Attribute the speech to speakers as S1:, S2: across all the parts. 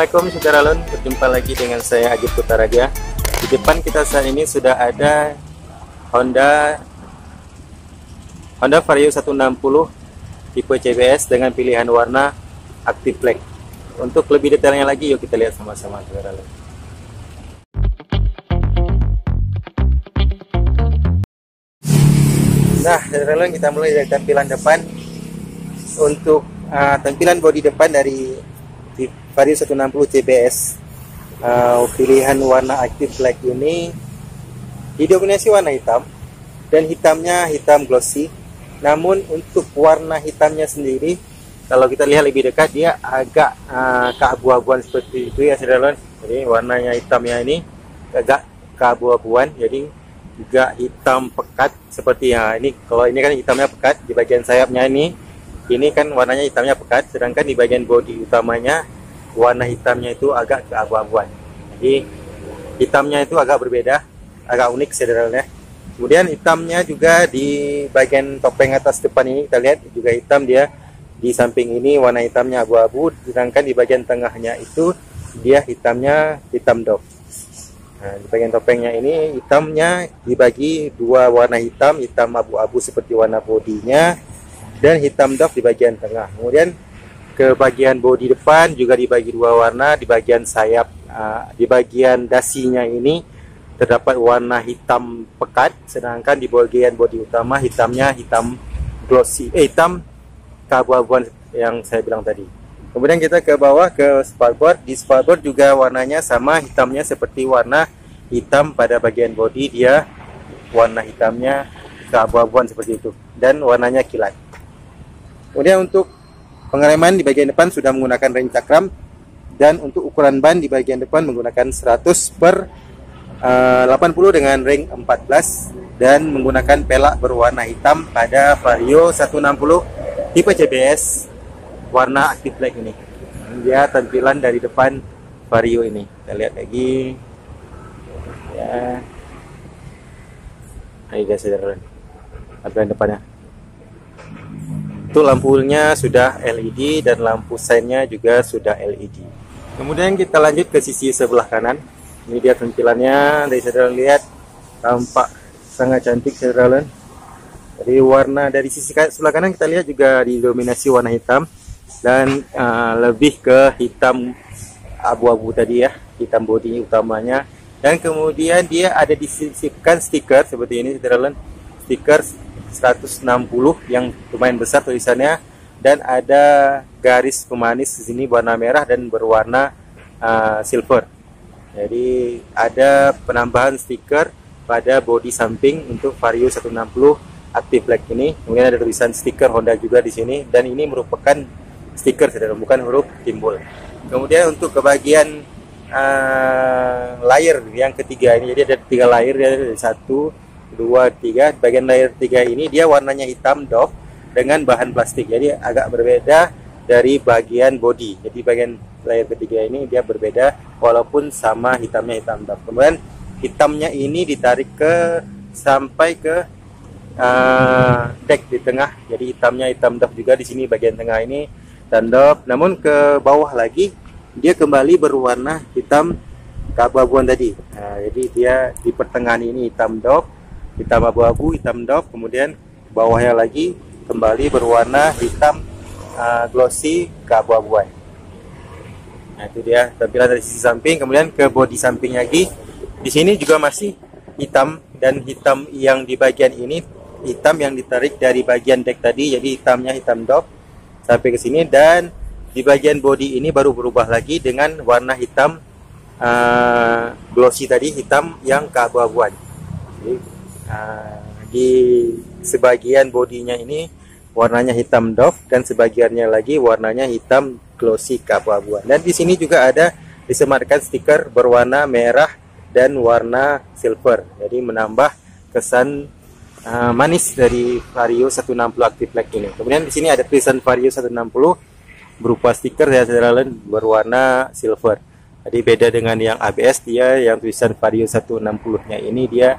S1: Assalamualaikum Saudara Lun, berjumpa lagi dengan saya Ajib Putaraja. Di depan kita saat ini sudah ada Honda Vario 160 tipe CBS dengan pilihan warna Active Black. Untuk lebih detailnya lagi, yuk kita lihat sama-sama Saudara Lun. Nah, Saudara Lun, kita mulai dari tampilan depan. Untuk tampilan bodi depan dari Vario 160 CBS, pilihan warna Active Black ini didominasi warna hitam, dan hitamnya hitam glossy. Namun untuk warna hitamnya sendiri, kalau kita lihat lebih dekat, dia agak keabu-abuan seperti itu ya Saudara. Jadi warnanya hitamnya ini agak keabu-abuan, jadi juga hitam pekat seperti ya ini. Kalau ini kan hitamnya pekat di bagian sayapnya ini kan warnanya hitamnya pekat, sedangkan di bagian bodi utamanya warna hitamnya itu agak keabu-abuan. Jadi hitamnya itu agak berbeda, agak unik Saudara. Kemudian hitamnya juga di bagian topeng atas depan ini kita lihat juga hitam dia. Di samping ini warna hitamnya abu-abu, sedangkan di bagian tengahnya itu dia hitamnya hitam doff. Nah, di bagian topengnya ini hitamnya dibagi dua warna hitam abu-abu seperti warna bodinya, dan hitam doff di bagian tengah. Kemudian ke bagian bodi depan juga dibagi dua warna. Di bagian sayap, di bagian dasinya ini terdapat warna hitam pekat, sedangkan di bagian bodi utama hitamnya hitam glossy, hitam keabu-abuan yang saya bilang tadi. Kemudian kita ke bawah ke spaltboard. Di spaltboard juga warnanya sama, hitamnya seperti warna hitam pada bagian bodi, dia warna hitamnya keabu-abuan seperti itu, dan warnanya kilat. Kemudian untuk pengereman di bagian depan sudah menggunakan rem cakram, dan untuk ukuran ban di bagian depan menggunakan 100/80 dengan ring 14, dan menggunakan pelak berwarna hitam pada Vario 160 tipe CBS warna Active Black ini. Dia tampilan dari depan Vario ini. Kita lihat lagi ya. Ini dia Saudara, tampilan depannya. Itu lampunya sudah LED dan lampu seinnya juga sudah LED. Kemudian kita lanjut ke sisi sebelah kanan. Ini dia tampilannya. Dari Saudara lihat, tampak sangat cantik Saudara. Jadi warna dari sisi sebelah kanan kita lihat juga didominasi warna hitam, dan lebih ke hitam abu-abu tadi ya, hitam bodi utamanya. Dan kemudian dia ada disisipkan stiker seperti ini Saudara, stiker 160 yang lumayan besar tulisannya, dan ada garis pemanis di sini warna merah dan berwarna silver. Jadi ada penambahan stiker pada bodi samping untuk Vario 160 Active Black ini. Kemudian ada tulisan stiker Honda juga di sini, dan ini merupakan stiker Saudara, bukan huruf timbul. Kemudian untuk ke bagian layer yang ketiga ini, jadi ada 3 layer, ada 1, 2, 3. Bagian layer 3 ini dia warnanya hitam doff dengan bahan plastik, jadi agak berbeda dari bagian bodi. Jadi bagian layer ketiga ini dia berbeda, walaupun sama hitamnya hitam doff. Kemudian hitamnya ini ditarik sampai ke deck di tengah, jadi hitamnya hitam doff juga di sini bagian tengah ini hitam doff. Namun ke bawah lagi dia kembali berwarna hitam keabu-abuan tadi. Nah, jadi dia di pertengahan ini hitam doff, hitam abu-abu, hitam doff. Kemudian bawahnya lagi kembali berwarna hitam glossy keabu-abuan. Nah, itu dia tampilan dari sisi samping. Kemudian ke bodi samping lagi, di sini juga masih hitam, dan hitam yang di bagian ini hitam yang ditarik dari bagian deck tadi, jadi hitamnya hitam doff sampai ke sini. Dan di bagian bodi ini baru berubah lagi dengan warna hitam glossy tadi, hitam yang keabu-abuan. Jadi di sebagian bodinya ini warnanya hitam doff, dan sebagiannya lagi warnanya hitam glossy keabu-abuan. Dan di sini juga ada disematkan stiker berwarna merah dan warna silver, jadi menambah kesan manis dari Vario 160 Active Black ini. Kemudian di sini ada tulisan Vario 160 berupa stiker ya Saudara, berwarna silver. Jadi beda dengan yang ABS, dia yang tulisan Vario 160-nya ini dia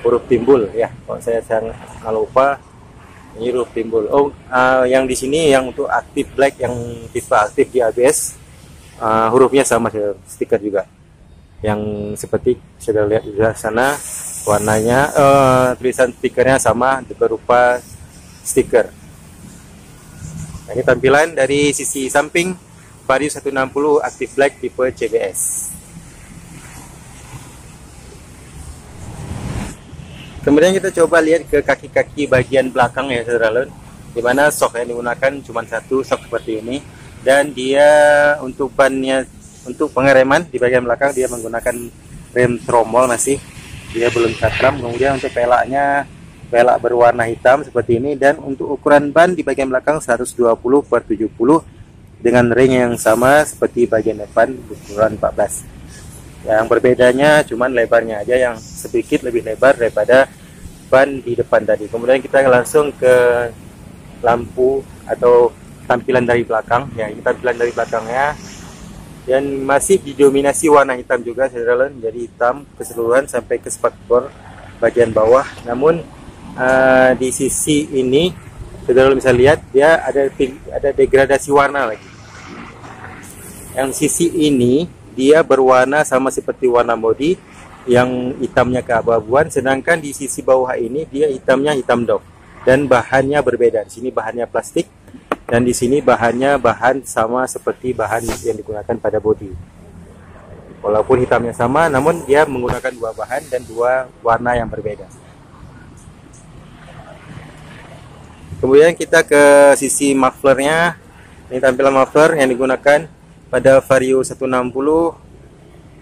S1: huruf timbul ya. Kalau saya nggak lupa Ini roof timbul. Oh, yang di sini yang untuk aktif black, yang tipe aktif di ABS, hurufnya sama, stiker juga. Yang seperti sudah lihat di sana, warnanya, tulisan stikernya sama berupa stiker. Nah, ini tampilan dari sisi samping Vario 160 aktif black tipe CBS. Kemudian kita coba lihat ke kaki-kaki bagian belakang ya saudara, di mana sok yang digunakan cuma satu sok seperti ini, dan dia untuk bannya, untuk pengereman di bagian belakang dia menggunakan rem tromol masih, dia belum cakram. Kemudian untuk pelaknya pelak berwarna hitam seperti ini, dan untuk ukuran ban di bagian belakang 120/70 dengan ring yang sama seperti bagian depan ukuran 14. Yang berbedanya cuman lebarnya aja yang sedikit lebih lebar daripada ban di depan tadi. Kemudian kita langsung ke lampu atau tampilan dari belakang. Ya, ini tampilan dari belakangnya, dan masih didominasi warna hitam juga saudara, jadi hitam keseluruhan sampai ke spakbor bagian bawah. Namun di sisi ini saudara bisa lihat dia ada degradasi warna lagi. Yang sisi ini dia berwarna sama seperti warna bodi, yang hitamnya keabu-abuan, sedangkan di sisi bawah ini dia hitamnya hitam dop, dan bahannya berbeda. Di sini bahannya plastik, dan di sini bahannya bahan sama seperti bahan yang digunakan pada bodi. Walaupun hitamnya sama, namun dia menggunakan dua bahan dan dua warna yang berbeda. Kemudian kita ke sisi mufflernya. Ini tampilan muffler yang digunakan pada Vario 160.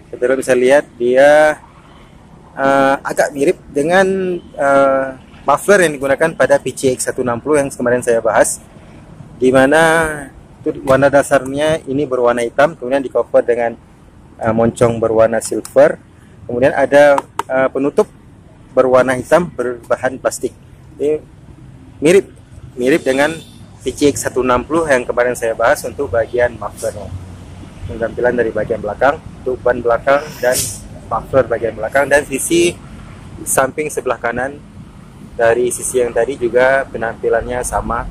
S1: Saudara bisa lihat dia agak mirip dengan muffler yang digunakan pada PCX 160 yang kemarin saya bahas, di mana itu warna dasarnya ini berwarna hitam, kemudian di cover dengan moncong berwarna silver, kemudian ada penutup berwarna hitam berbahan plastik. Ini mirip dengan PCX 160 yang kemarin saya bahas untuk bagian mufflernya. Tampilan dari bagian belakang untuk ban belakang dan muffler bagian belakang, dan sisi samping sebelah kanan dari sisi yang tadi juga penampilannya sama.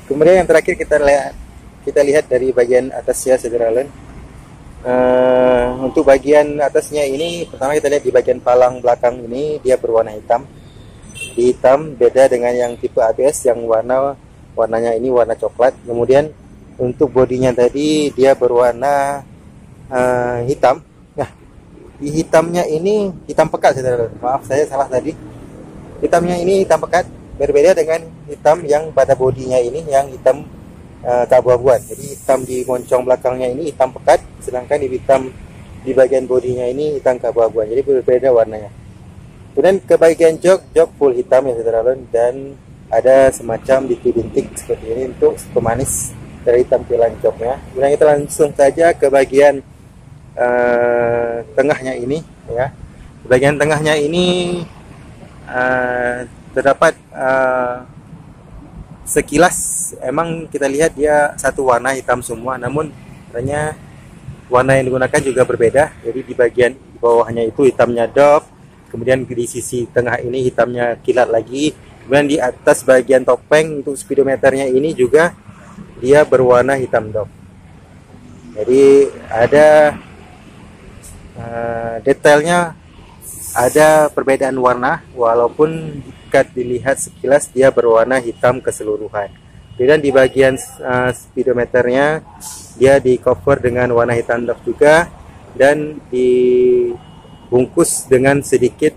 S1: Kemudian yang terakhir kita lihat dari bagian atasnya saudara. Untuk bagian atasnya ini, pertama kita lihat di bagian palang belakang ini dia berwarna hitam. Di hitam beda dengan yang tipe ABS yang warnanya ini warna coklat. Kemudian untuk bodinya tadi dia berwarna hitam. Nah, di hitamnya ini hitam pekat saudara. Maaf saya salah tadi. Hitamnya ini hitam pekat, berbeda dengan hitam yang pada bodinya ini yang hitam keabu-abuan. Jadi hitam di moncong belakangnya ini hitam pekat, sedangkan hitam di bagian bodinya ini hitam keabu-abuan. Jadi berbeda warnanya. Kemudian ke bagian jok full hitam ya saudara, dan ada semacam bintik-bintik seperti ini untuk pemanis dari tampilan joknya. Kemudian kita langsung saja ke bagian tengahnya ini ya. Di bagian tengahnya ini terdapat sekilas emang kita lihat dia satu warna hitam semua, namun ternyata warna yang digunakan juga berbeda. Jadi di bagian bawahnya itu hitamnya dop, kemudian di sisi tengah ini hitamnya kilat lagi, kemudian di atas bagian topeng untuk speedometernya ini juga dia berwarna hitam dop. Jadi ada detailnya, ada perbedaan warna, walaupun jika dilihat sekilas dia berwarna hitam keseluruhan. Kemudian di bagian speedometernya dia di cover dengan warna hitam dop juga, dan dibungkus dengan sedikit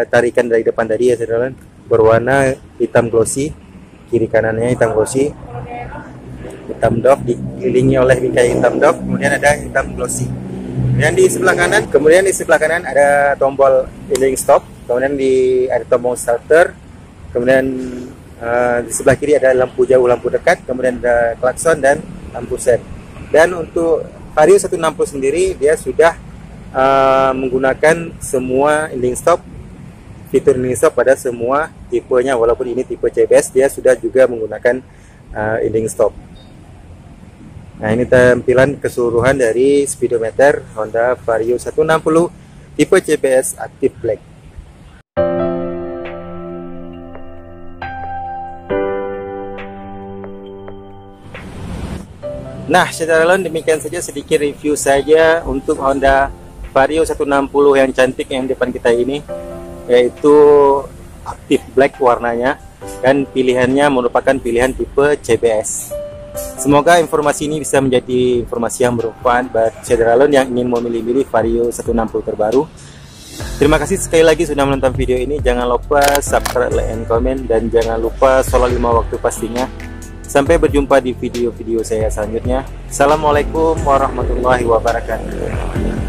S1: tarikan dari depan tadi ya saudara, berwarna hitam glossy. Kiri kanannya hitam glossy, hitam dop dikelilingi oleh bingkai hitam dop, kemudian ada hitam glossy. Kemudian di sebelah kanan ada tombol idling stop, kemudian ada tombol starter, kemudian di sebelah kiri ada lampu jauh, lampu dekat, kemudian ada klakson dan lampu sen. Dan untuk Vario 160 sendiri dia sudah menggunakan semua idling stop, fitur idling stop pada semua tipenya, walaupun ini tipe CBS dia sudah juga menggunakan idling stop. Nah, ini tampilan keseluruhan dari speedometer Honda Vario 160 tipe CBS Active Black. Nah, secara lain demikian saja sedikit review saja untuk Honda Vario 160 yang cantik yang depan kita ini, yaitu aktif black warnanya, dan pilihannya merupakan pilihan tipe CBS. Semoga informasi ini bisa menjadi informasi yang bermanfaat buat saudara yang ingin memilih Vario 160 terbaru. Terima kasih sekali lagi sudah menonton video ini. Jangan lupa subscribe, like, and comment, dan jangan lupa sholat 5 waktu pastinya. Sampai berjumpa di video-video saya selanjutnya. Assalamualaikum warahmatullahi wabarakatuh.